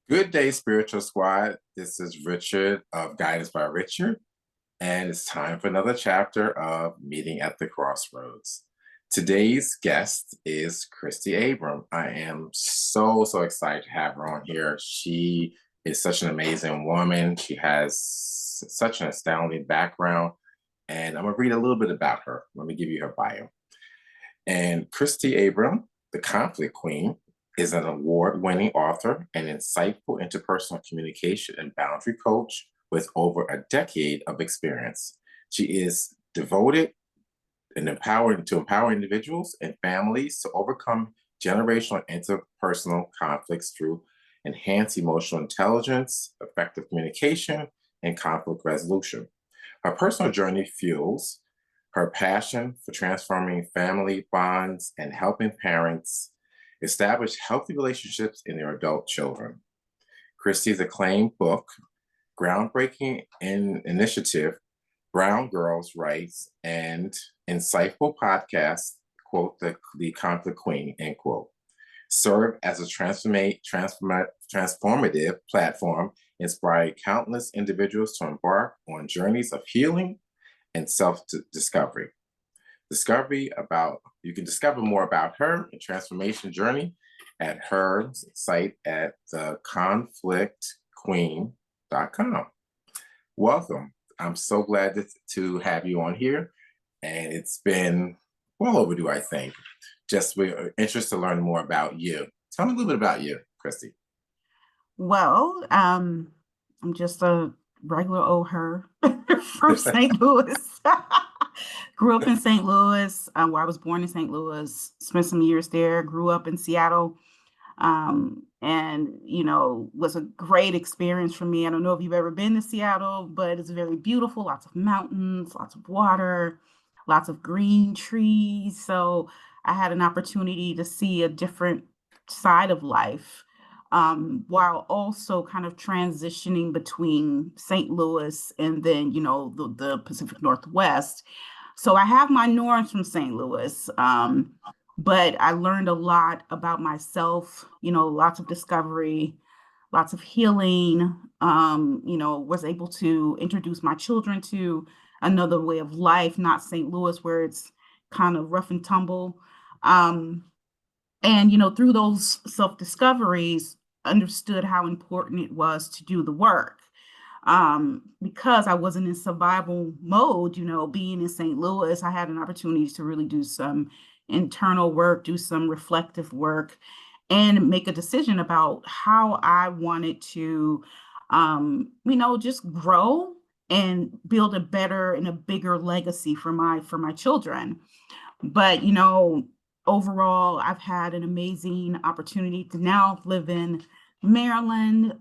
Good day, Spiritual Squad. This is Richard of Guidance by Richard, and it's time for another chapter of Meeting at the Crossroads. Today's guest is Christy Abram. I am so excited to have her on here. She is such an amazing woman. She has such an astounding background, and I'm going to read a little bit about her. Let me give you her bio. And Christy Abram, the Conflict Queen, is an award-winning author and insightful interpersonal communication and boundary coach with over a decade of experience. She is devoted and empowering to empower individuals and families to overcome generational and interpersonal conflicts through enhanced emotional intelligence, effective communication, and conflict resolution. Her personal journey fuels her passion for transforming family bonds and helping parents establish healthy relationships in their adult children. Christy's acclaimed book, groundbreaking initiative, Brown Girls' Rights, and insightful podcast, quote, the Conflict Queen, end quote, serve as a transformative platform, inspiring countless individuals to embark on journeys of healing and self-discovery. You can discover more about her and transformation journey at her site at theconflictqueen.com. Welcome. I'm so glad to have you on here. And it's been well overdue, I think. Just we're interested to learn more about you. Tell me a little bit about you, Christy. Well, I'm just a regular old her from St. Louis. Grew up in St. Louis, where I was born in St. Louis, spent some years there, grew up in Seattle, and was a great experience for me. I don't know if you've ever been to Seattle, but it's very beautiful, lots of mountains, lots of water, lots of green trees. So I had an opportunity to see a different side of life, while also kind of transitioning between St. Louis and then, the Pacific Northwest. So I have my norms from St. Louis, but I learned a lot about myself, lots of discovery, lots of healing, was able to introduce my children to another way of life, not St. Louis, where it's kind of rough and tumble. And, through those self-discoveries, understood how important it was to do the work. Because I wasn't in survival mode, being in St. Louis, I had an opportunity to really do some internal work, do some reflective work, and make a decision about how I wanted to, just grow and build a better and a bigger legacy for my children. But, overall, I've had an amazing opportunity to now live in Maryland.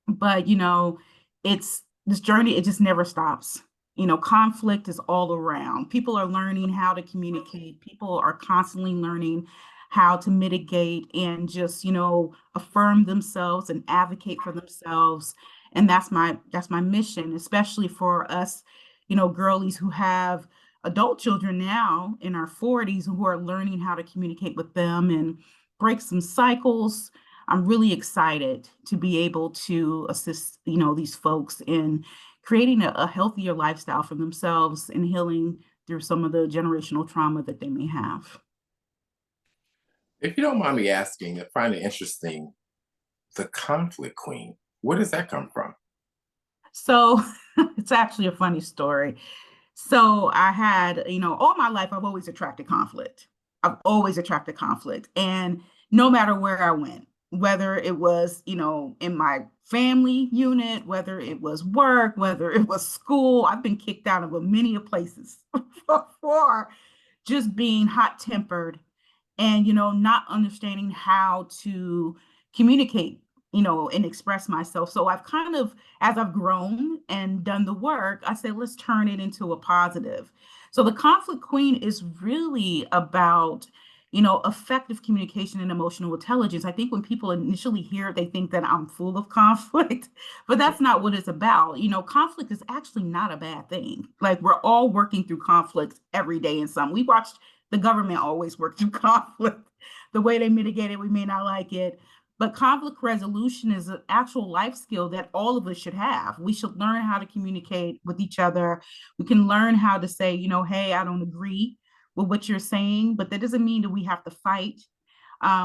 But it's this journey, it just never stops. Conflict is all around. People are learning how to communicate. People are constantly learning how to mitigate and just, affirm themselves and advocate for themselves. And that's my mission, especially for us, girlies who have adult children now in our 40s who are learning how to communicate with them and break some cycles. I'm really excited to be able to assist, these folks in creating a healthier lifestyle for themselves and healing through some of the generational trauma that they may have. If you don't mind me asking, I find it interesting, the Conflict Queen. Where does that come from? So it's actually a funny story. So I had, all my life, I've always attracted conflict. I've always attracted conflict. And no matter where I went, whether it was, in my family unit, whether it was work, whether it was school, I've been kicked out of a many of places for just being hot tempered and, not understanding how to communicate, and express myself. So I've kind of, as I've grown and done the work, I said, let's turn it into a positive. So the conflict queen is really about, effective communication and emotional intelligence. I think when people initially hear it, they think that I'm full of conflict, but that's not what it's about. Conflict is actually not a bad thing. Like, we're all working through conflict every day in some. We watched the government always work through conflict. The way they mitigate it, we may not like it, But conflict resolution is an actual life skill that all of us should have. We should learn how to communicate with each other. We can learn how to say, hey, I don't agree with what you're saying, but that doesn't mean that we have to fight.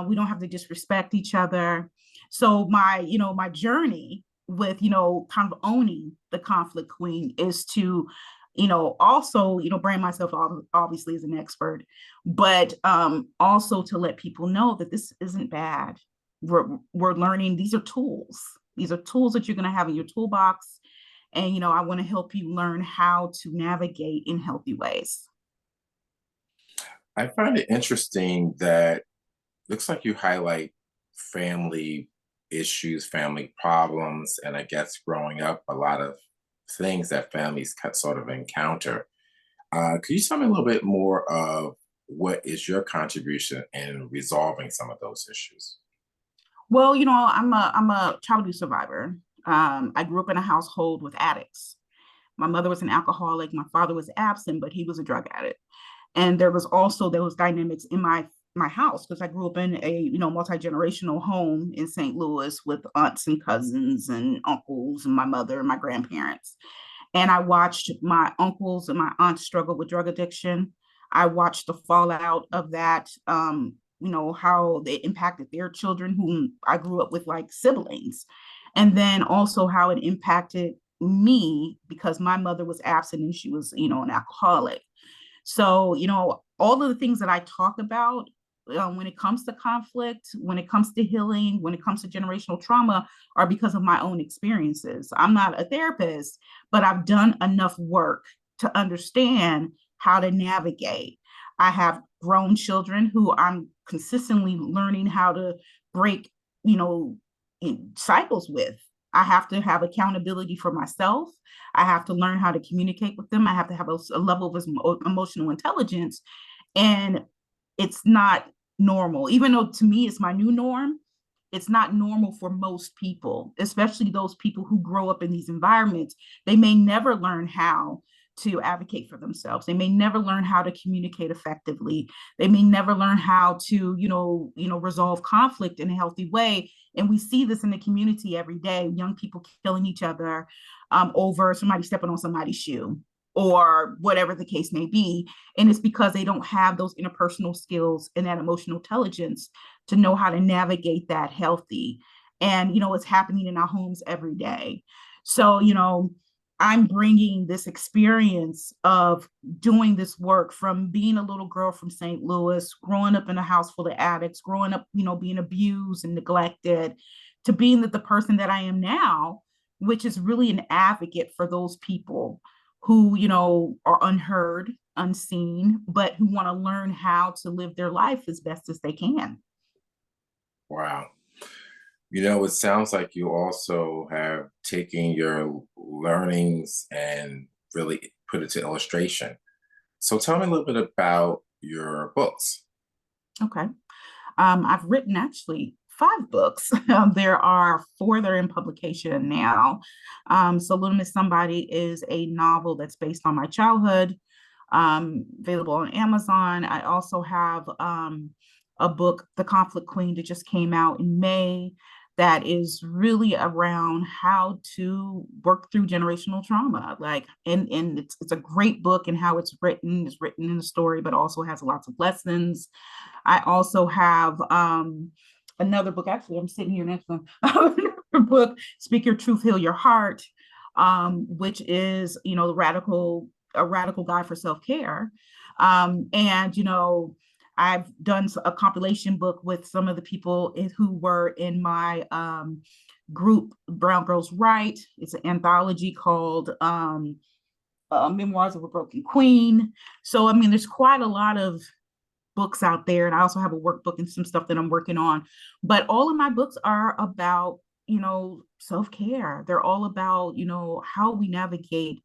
We don't have to disrespect each other. So my journey with, kind of owning the conflict queen is to, also, brand myself obviously as an expert, but also to let people know that this isn't bad. We're learning. These are tools. These are tools that you're going to have in your toolbox. And, I want to help you learn how to navigate in healthy ways. I find it interesting that looks like you highlight family issues, family problems, and I guess growing up, a lot of things that families sort of encounter. Could you tell me a little bit more of what is your contribution in resolving some of those issues? Well, I'm a child abuse survivor. I grew up in a household with addicts. My mother was an alcoholic. My father was absent, but he was a drug addict. And there was also those dynamics in my house because I grew up in a multi-generational home in St. Louis with aunts and cousins and uncles and my mother and my grandparents. And I watched my uncles and my aunts struggle with drug addiction. I watched the fallout of that, how they impacted their children, whom I grew up with like siblings. And then also how it impacted me because my mother was absent and she was, an alcoholic. So, all of the things that I talk about when it comes to conflict, when it comes to healing, when it comes to generational trauma, are because of my own experiences. I'm not a therapist, but I've done enough work to understand how to navigate. I have grown children who I'm consistently learning how to break, you know, cycles with. I have to have accountability for myself. I have to learn how to communicate with them. I have to have a level of emotional intelligence. And it's not normal, even though to me it's my new norm. It's not normal for most people, especially those people who grow up in these environments. They may never learn how to advocate for themselves. They may never learn how to communicate effectively. They may never learn how to, resolve conflict in a healthy way. And we see this in the community every day, young people killing each other over somebody stepping on somebody's shoe or whatever the case may be. And it's because they don't have those interpersonal skills and that emotional intelligence to know how to navigate that healthy. And, it's happening in our homes every day. So, I'm bringing this experience of doing this work from being a little girl from St. Louis, growing up in a house full of addicts, growing up, being abused and neglected, to being the person that I am now, which is really an advocate for those people who, are unheard, unseen, but who want to learn how to live their life as best as they can. Wow. It sounds like you also have taken your learnings and really put it to illustration. So tell me a little bit about your books. Okay. I've written actually 5 books. There are 4 that are in publication now. So Little Miss Somebody is a novel that's based on my childhood, available on Amazon. I also have a book, The Conflict Queen, that just came out in May, that is really around how to work through generational trauma. Like, and it's a great book, and how it's written is written in a story, but also has lots of lessons. I also have another book. Actually, I'm sitting here next to another book, Speak Your Truth, Heal Your Heart, which is, a radical guide for self-care. And, I've done a compilation book with some of the people who were in my group, Brown Girls Write. It's an anthology called Memoirs of a Broken Queen. So, I mean, there's quite a lot of books out there, and I also have a workbook and some stuff that I'm working on. But all of my books are about, self-care. They're all about, how we navigate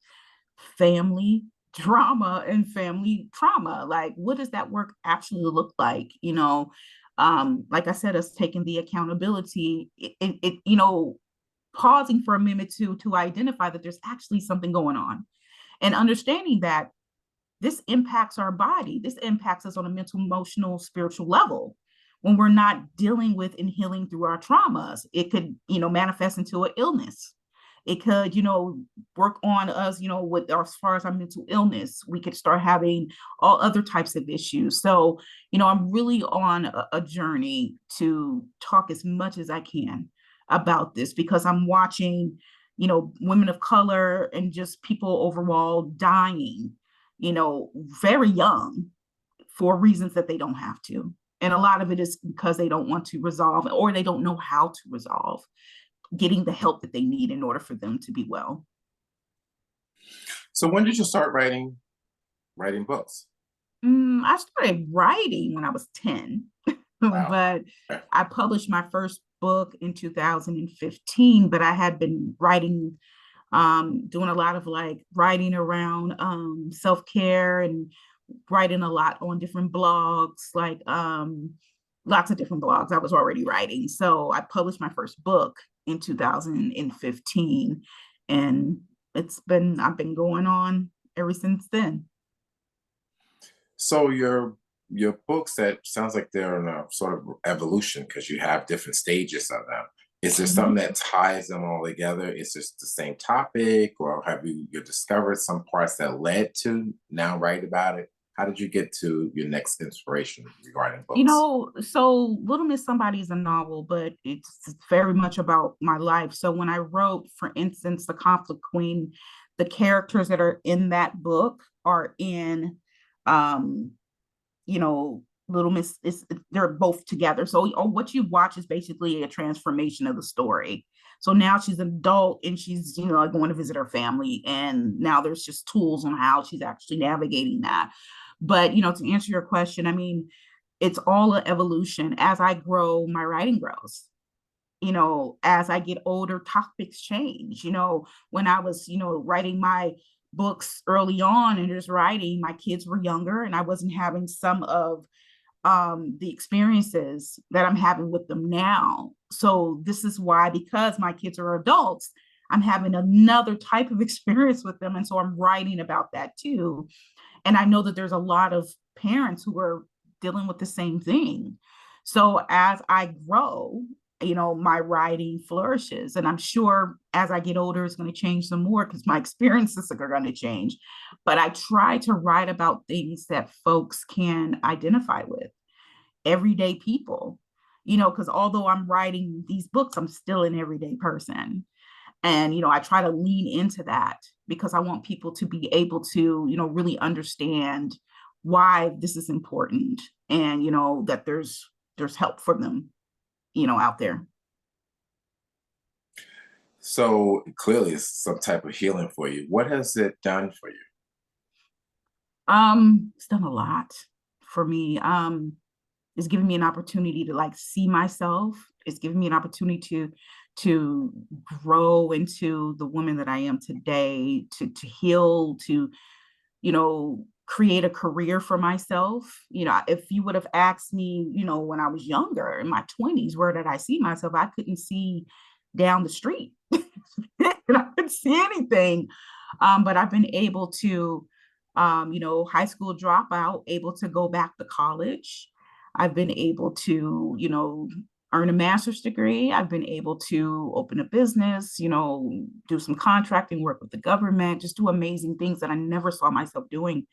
family drama and family trauma. Like, what does that work actually look like? Like I said, us taking the accountability, pausing for a minute to identify that there's actually something going on, and understanding that this impacts our body. This impacts us on a mental, emotional, spiritual level. when we're not dealing with and healing through our traumas. It could, manifest into an illness. It could, work on us, with as far as our mental illness. We could start having all other types of issues. So, I'm really on a journey to talk as much as I can about this, because I'm watching, women of color and just people overall dying, very young, for reasons that they don't have to. And a lot of it is because they don't want to resolve, or they don't know how to resolve, getting the help that they need in order for them to be well. So when did you start writing books? I started writing when I was 10, Wow. but Okay. I published my first book in 2015. But I had been writing, doing a lot of like writing around self-care, and writing a lot on different blogs, like lots of different blogs I was already writing. So I published my first book in 2015, and I've been going on ever since then. So your books, that sounds like they're in a sort of evolution because you have different stages of them. Is there something Mhm. that ties them all together? Is this the same topic, or have you discovered some parts that led to now write about it? How did you get to your next inspiration regarding books? So Little Miss Somebody is a novel, but it's very much about my life. So when I wrote, for instance, The Conflict Queen, the characters that are in that book are in, um, Little Miss is, they're both together. So what you watch is basically a transformation of the story. So now she's an adult, and she's, like, going to visit her family, and now there's just tools on how she's actually navigating that. But to answer your question, I mean, it's all an evolution. As I grow, my writing grows. As I get older, topics change. When I was, writing my books early on and just writing, my kids were younger, and I wasn't having some of the experiences that I'm having with them now. So this is why, because my kids are adults, I'm having another type of experience with them. And so I'm writing about that too. And I know that there's a lot of parents who are dealing with the same thing. So as I grow, my writing flourishes. And I'm sure as I get older, it's going to change some more because my experiences are going to change. But I try to write about things that folks can identify with, everyday people, because although I'm writing these books, I'm still an everyday person. And I try to lean into that because I want people to be able to really understand why this is important, and that there's help for them out there. So clearly it's some type of healing for you. What has it done for you? It's done a lot for me. It's given me an opportunity to like see myself. It's given me an opportunity to grow into the woman that I am today, to heal, to create a career for myself. If you would have asked me, when I was younger in my 20s, where did I see myself? I couldn't see down the street. And I couldn't see anything. But I've been able to, high school dropout, able to go back to college. I've been able to, earn a master's degree. I've been able to open a business, do some contracting work with the government, just do amazing things that I never saw myself doing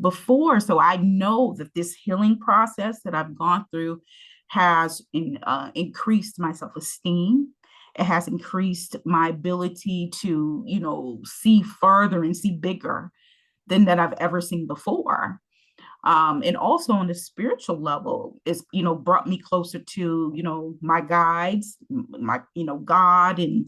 before. So I know that this healing process that I've gone through has increased my self-esteem. It has increased my ability to, see further and see bigger than that I've ever seen before. And also on the spiritual level, it's brought me closer to my guides, my God, and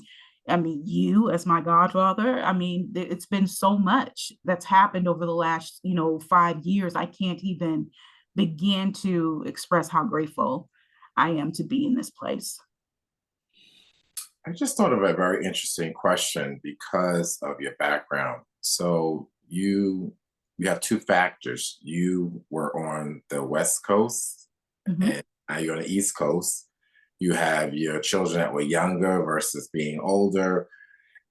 I mean you as my godfather. I mean, it's been so much that's happened over the last 5 years. I can't even begin to express how grateful I am to be in this place. I just thought of a very interesting question because of your background. So you have two factors. You were on the West Coast, Mhm. and now you're on the East Coast. You have your children that were younger versus being older.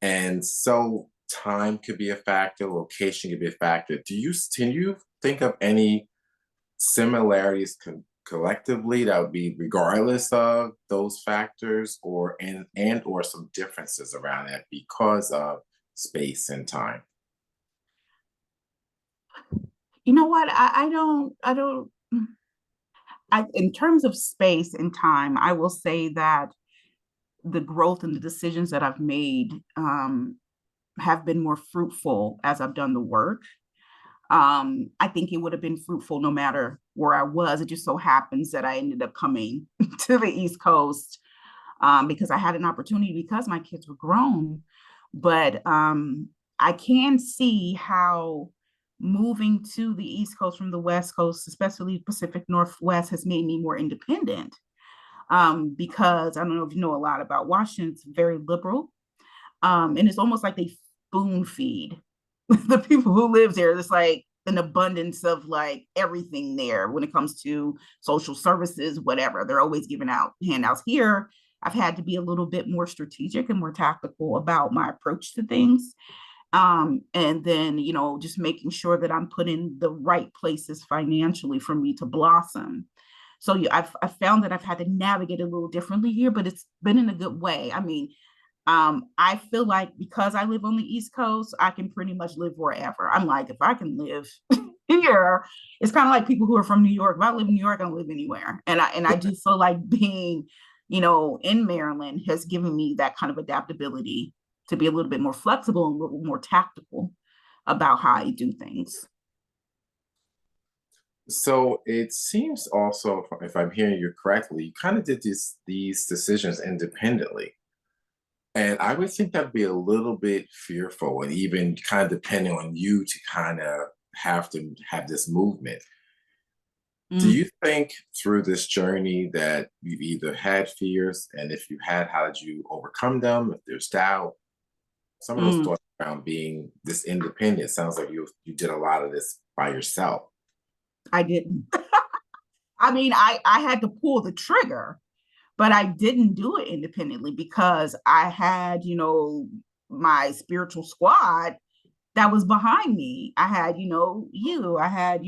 And so time could be a factor, location could be a factor. Can you think of any similarities, collectively, that would be regardless of those factors, or and or some differences around that because of space and time. You know what? In terms of space and time, I will say that the growth and the decisions that I've made have been more fruitful as I've done the work. I think it would have been fruitful no matter where I was. It just so happens that I ended up coming to the East Coast because I had an opportunity because my kids were grown. But I can see how moving to the East Coast from the West Coast, especially Pacific Northwest, has made me more independent. Because I don't know if you know a lot about Washington, it's very liberal. And it's almost like they spoon feed the people who live there. It's like an abundance of like everything there when it comes to social services, whatever. They're always giving out handouts. Here, I've had to be a little bit more strategic and more tactical about my approach to things. And then, just making sure that I'm put in the right places financially for me to blossom. So yeah, I've found that I've had to navigate a little differently here, but it's been in a good way. I mean, I feel like because I live on the East Coast, I can pretty much live wherever. I'm like, if I can live here, it's kind of like people who are from New York. If I live in New York, I can live anywhere. And I do feel like being, in Maryland has given me that kind of adaptability to be a little bit more flexible and a little more tactical about how I do things. So it seems also, if I'm hearing you correctly, you kind of did these decisions independently. And I would think that'd be a little bit fearful and even kind of depending on you to kind of have to have this movement. Do Mm, you think through this journey that you've either had fears, and if you had, how did you overcome them? If there's doubt, some of those mm, thoughts around being this independent, sounds like you did a lot of this by yourself. I didn't. I mean, I had to pull the trigger, but I didn't do it independently because I had, my spiritual squad that was behind me. I had, I had,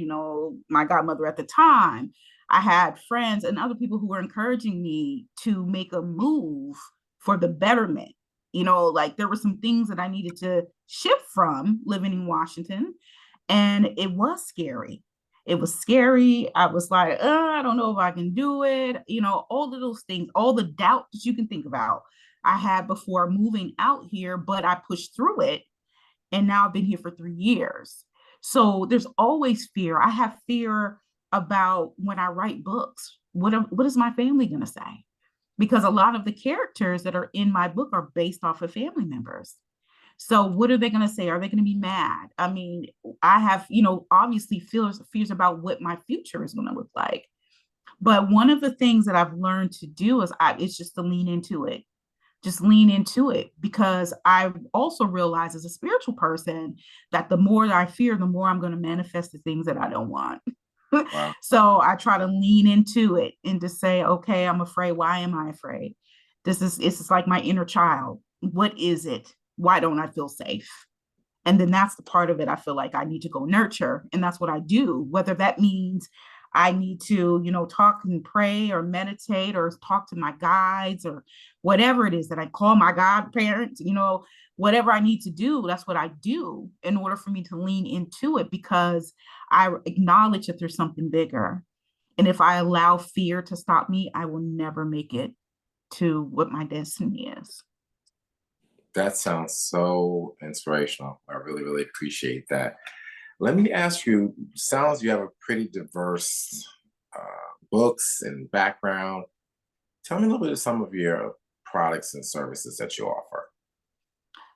my godmother at the time. I had friends and other people who were encouraging me to make a move for the betterment. Like there were some things that I needed to shift from living in Washington, and it was scary. It was scary. I was like, I don't know if I can do it. All of those things, all the doubt that you can think about, I had before moving out here, but I pushed through it. And now I've been here for 3 years. So there's always fear. I have fear about when I write books. What is my family going to say? Because a lot of the characters that are in my book are based off of family members. So what are they going to say? Are they going to be mad? I mean, I have, obviously fears about what my future is going to look like. But one of the things that I've learned to do is just to lean into it. Just lean into it because I also realize as a spiritual person that the more that I fear, the more I'm going to manifest the things that I don't want. Wow. So I try to lean into it and to say, okay, I'm afraid. Why am I afraid? It's like my inner child. What is it? Why don't I feel safe? And then that's the part of it I feel like I need to go nurture. And that's what I do, whether that means I need to, talk and pray or meditate or talk to my guides or whatever it is that I call my godparents, whatever I need to do, that's what I do in order for me to lean into it because I acknowledge that there's something bigger. And if I allow fear to stop me, I will never make it to what my destiny is. That sounds so inspirational. I really, really appreciate that. Let me ask you, sounds you have a pretty diverse books and background. Tell me a little bit of some of your products and services that you offer.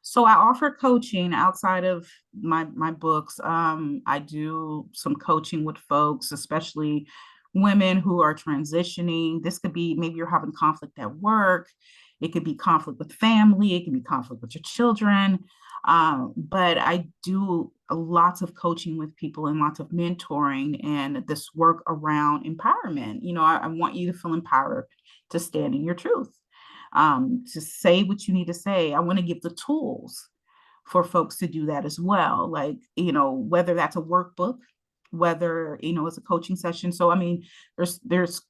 So I offer coaching outside of my books. I do some coaching with folks, especially women who are transitioning. This could be maybe you're having conflict at work. It could be conflict with family. It can be conflict with your children. But I do lots of coaching with people and lots of mentoring and this work around empowerment. I want you to feel empowered to stand in your truth, to say what you need to say. I want to give the tools for folks to do that as well. Like, whether that's a workbook whether, it's a coaching session. So, I mean, there's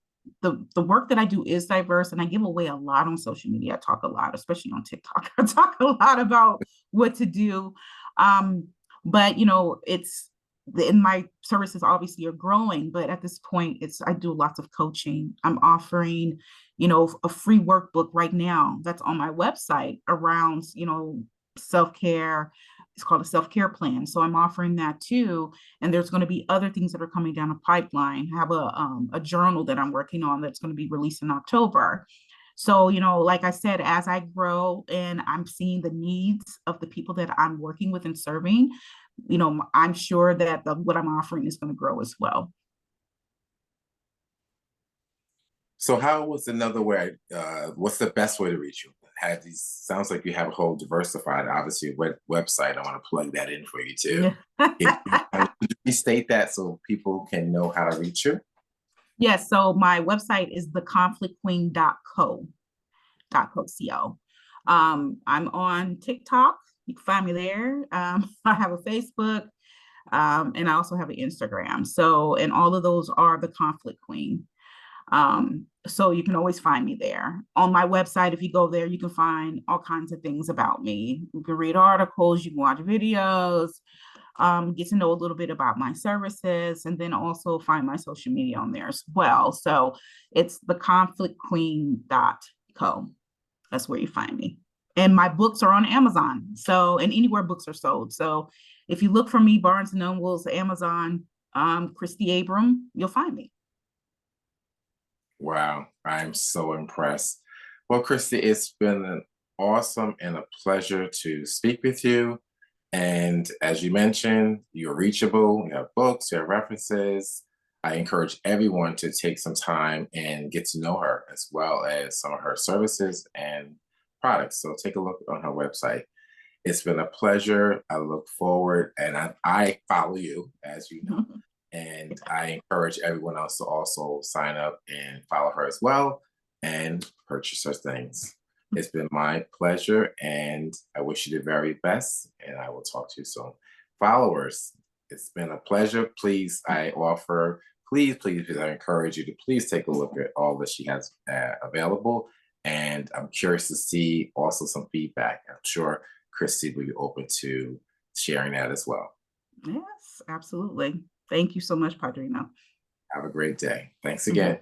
the work that I do is diverse, and I give away a lot on social media. I talk a lot, especially on TikTok. I talk a lot about what to do. But it's and my services obviously are growing, but at this point, I do lots of coaching. I'm offering, a free workbook right now that's on my website around, self-care. It's called a self-care plan. So I'm offering that too. And there's going to be other things that are coming down the pipeline. I have a journal that I'm working on that's going to be released in October. So, like I said, as I grow and I'm seeing the needs of the people that I'm working with and serving, I'm sure that what I'm offering is going to grow as well. So how was another way? What's the best way to reach you? Sounds like you have a whole diversified, obviously, website. I want to plug that in for you too. Yeah. If you restate that so people can know how to reach you. Yes. So my website is theconflictqueen.co. .co. I'm on TikTok. You can find me there. I have a Facebook, and I also have an Instagram. So, and all of those are the Conflict Queen. So you can always find me there. On my website, if you go there, you can find all kinds of things about me. You can read articles, you can watch videos, get to know a little bit about my services, and then also find my social media on there as well. So it's theconflictqueen.co. That's where you find me. And my books are on Amazon. So, and anywhere books are sold. So if you look for me, Barnes and Nobles, Amazon, Christy Abram, you'll find me. Wow, I'm so impressed. Well, Christy, it's been an awesome and a pleasure to speak with you. And as you mentioned, you're reachable, you have books, you have references. I encourage everyone to take some time and get to know her as well as some of her services and products. So take a look on her website. It's been a pleasure. I look forward, and I follow you, as you know. And I encourage everyone else to also sign up and follow her as well and purchase her things. It's been my pleasure, and I wish you the very best, and I will talk to you soon. Followers, it's been a pleasure. Please, please, I encourage you to please take a look at all that she has available. And I'm curious to see also some feedback. I'm sure Christy will be open to sharing that as well. Yes, absolutely. Thank you so much, Padrino. Have a great day. Thanks again.